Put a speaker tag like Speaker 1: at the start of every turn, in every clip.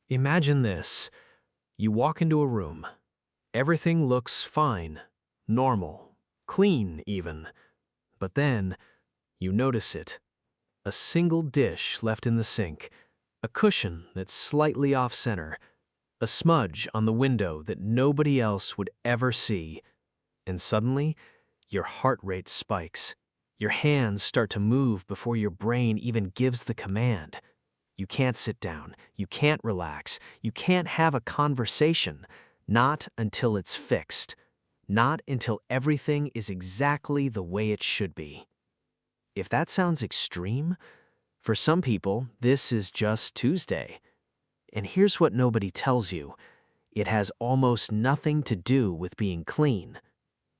Speaker 1: Imagine this. You walk into a room. Everything looks fine, normal, clean even. But then, you notice it. A single dish left in the sink, a cushion that's slightly off-center, a smudge on the window that nobody else would ever see. And suddenly, your heart rate spikes. Your hands start to move before your brain even gives the command. You can't sit down, you can't relax, you can't have a conversation, not until it's fixed, not until everything is exactly the way it should be. If that sounds extreme, for some people, this is just Tuesday. And here's what nobody tells you. It has almost nothing to do with being clean.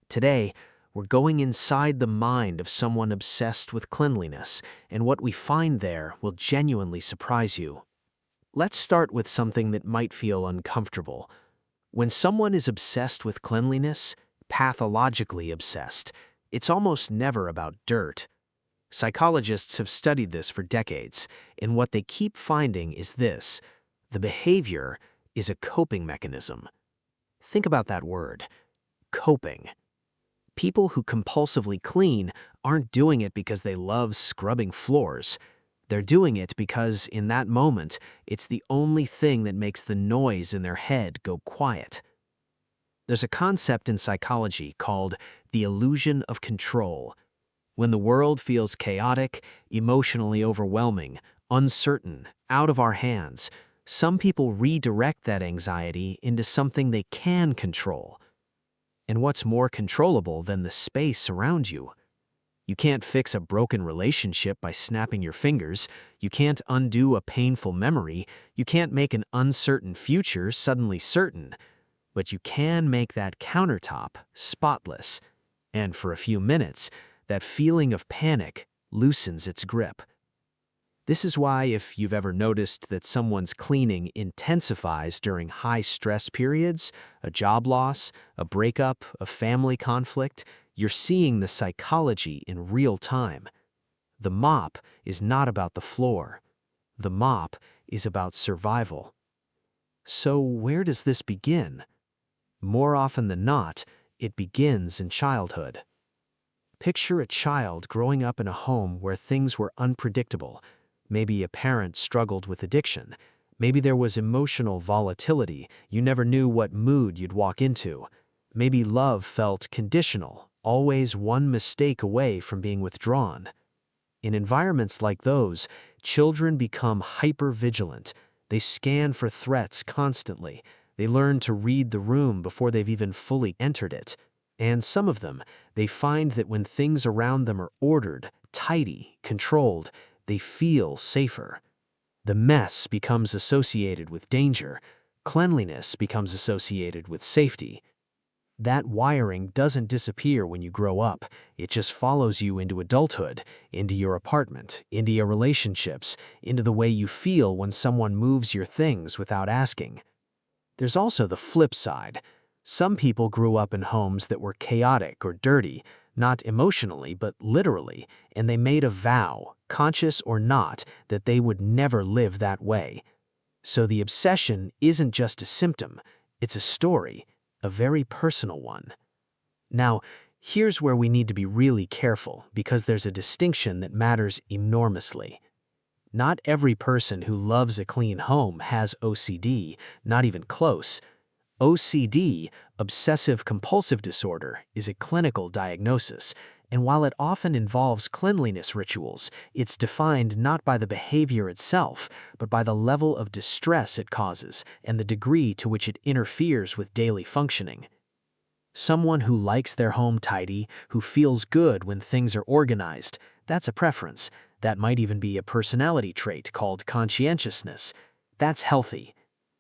Speaker 1: Today, we're going inside the mind of someone obsessed with cleanliness, and what we find there will genuinely surprise you. Let's start with something that might feel uncomfortable. When someone is obsessed with cleanliness, pathologically obsessed, it's almost never about dirt. Psychologists have studied this for decades, and what they keep finding is this: the behavior is a coping mechanism. Think about that word, coping. People who compulsively clean aren't doing it because they love scrubbing floors. They're doing it because, in that moment, it's the only thing that makes the noise in their head go quiet. There's a concept in psychology called the illusion of control. When the world feels chaotic, emotionally overwhelming, uncertain, out of our hands, some people redirect that anxiety into something they can control. And what's more controllable than the space around you? You can't fix a broken relationship by snapping your fingers. You can't undo a painful memory. You can't make an uncertain future suddenly certain. But you can make that countertop spotless. And for a few minutes, that feeling of panic loosens its grip. This is why, if you've ever noticed that someone's cleaning intensifies during high-stress periods, a job loss, a breakup, a family conflict, you're seeing the psychology in real time. The mop is not about the floor. The mop is about survival. So where does this begin? More often than not, it begins in childhood. Picture a child growing up in a home where things were unpredictable. Maybe a parent struggled with addiction. Maybe there was emotional volatility. You never knew what mood you'd walk into. Maybe love felt conditional, always one mistake away from being withdrawn. In environments like those, children become hyper-vigilant. They scan for threats constantly. They learn to read the room before they've even fully entered it. And some of them, they find that when things around them are ordered, tidy, controlled, they feel safer. The mess becomes associated with danger. Cleanliness becomes associated with safety. That wiring doesn't disappear when you grow up. It just follows you into adulthood, into your apartment, into your relationships, into the way you feel when someone moves your things without asking. There's also the flip side. Some people grew up in homes that were chaotic or dirty, not emotionally but literally, and they made a vow, conscious or not, that they would never live that way. So the obsession isn't just a symptom, it's a story, a very personal one. Now, here's where we need to be really careful, because there's a distinction that matters enormously. Not every person who loves a clean home has OCD, not even close. OCD, obsessive-compulsive disorder, is a clinical diagnosis, and while it often involves cleanliness rituals, it's defined not by the behavior itself, but by the level of distress it causes and the degree to which it interferes with daily functioning. Someone who likes their home tidy, who feels good when things are organized, that's a preference. That might even be a personality trait called conscientiousness. That's healthy.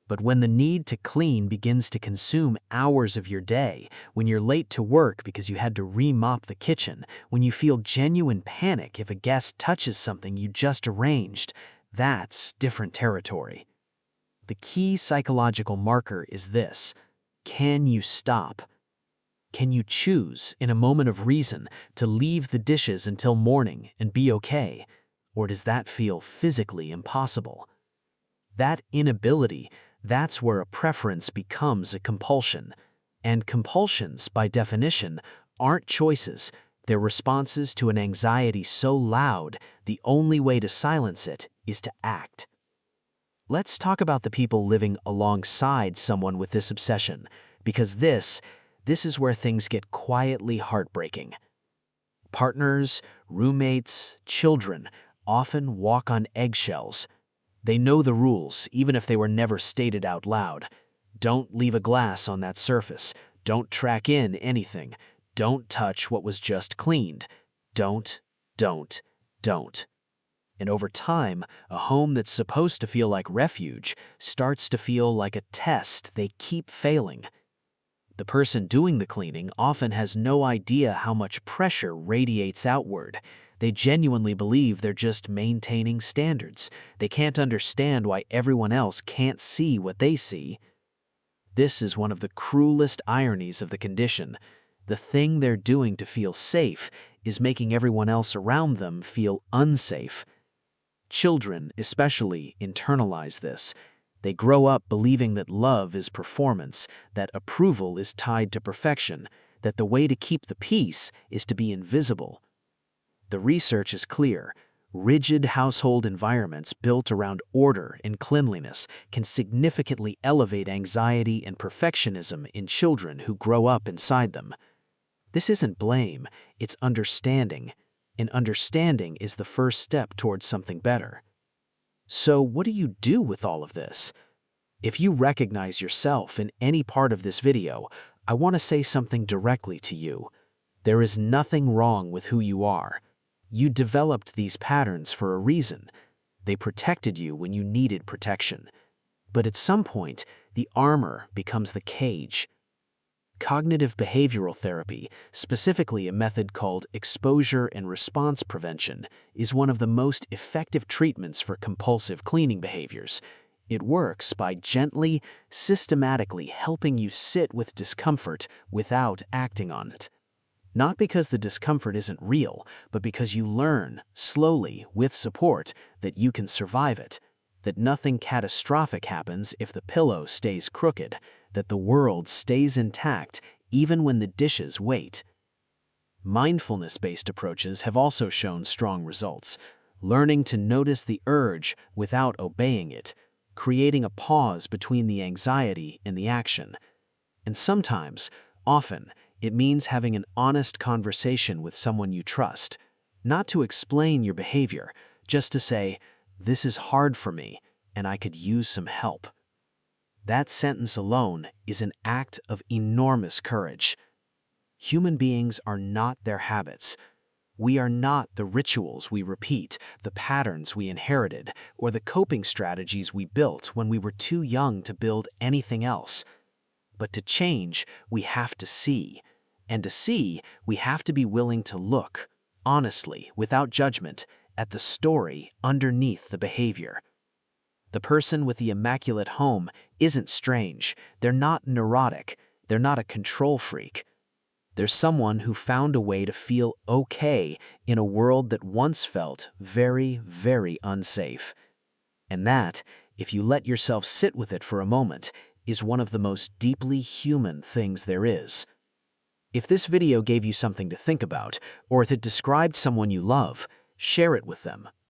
Speaker 1: But when the need to clean begins to consume hours of your day, when you're late to work because you had to remop the kitchen, when you feel genuine panic if a guest touches something you just arranged, that's different territory. The key psychological marker is this: can you stop? Can you choose, in a moment of reason, to leave the dishes until morning and be okay? Or does that feel physically impossible?
Speaker 2: That inability, that's where a preference becomes a compulsion. And compulsions, by definition, aren't choices. They're responses to an anxiety so loud, the only way to silence it is to act. Let's talk about the people living alongside someone with this obsession, because this is where things get quietly heartbreaking. Partners, roommates, children often walk on eggshells. They know the rules, even if they were never stated out loud. Don't leave a glass on that surface. Don't track in anything. Don't touch what was just cleaned. Don't. And over time, a home that's supposed to feel like refuge starts to feel like a test they keep failing. The person doing the cleaning often has no idea how much pressure radiates outward. They genuinely believe they're just maintaining standards. They can't understand why everyone else can't see what they see. This is one of the cruelest ironies of the condition. The thing they're doing to feel safe is making everyone else around them feel unsafe. Children especially internalize this. They grow up believing that love is performance, that approval is tied to perfection, that the way to keep the peace is to be invisible. The research is clear. Rigid household environments built around order and cleanliness can significantly elevate anxiety and perfectionism in children who grow up inside them. This isn't blame, it's understanding. And understanding is the first step towards something better. So what do you do with all of this? If you recognize yourself in any part of this video, I want to say something directly to you. There is nothing wrong with who you are. You developed these patterns for a reason. They protected you when you needed protection. But at some point, the armor becomes the cage. Cognitive behavioral therapy, specifically a method called exposure and response prevention, is one of the most effective treatments for compulsive cleaning behaviors. It works by gently, systematically helping you sit with discomfort without acting on it. Not because the discomfort isn't real, but because you learn, slowly, with support, that you can survive it, that nothing catastrophic happens if the pillow stays crooked, that the world stays intact even when the dishes wait. Mindfulness-based approaches have also shown strong results, learning to notice the urge without obeying it, creating a pause between the anxiety and the action. And sometimes, often, it means having an honest conversation with someone you trust, not to explain your behavior, just to say, "This is hard for me, and I could use some help." That sentence alone is an act of enormous courage. Human beings are not their habits. We are not the rituals we repeat, the patterns we inherited, or the coping strategies we built when we were too young to build anything else. But to change, we have to see. And to see, we have to be willing to look, honestly, without judgment, at the story underneath the behavior. The person with the immaculate home isn't strange. They're not neurotic. They're not a control freak. They're someone who found a way to feel okay in a world that once felt very, very unsafe. And that, if you let yourself sit with it for a moment, is one of the most deeply human things there is. If this video gave you something to think about, or if it described someone you love, share it with them.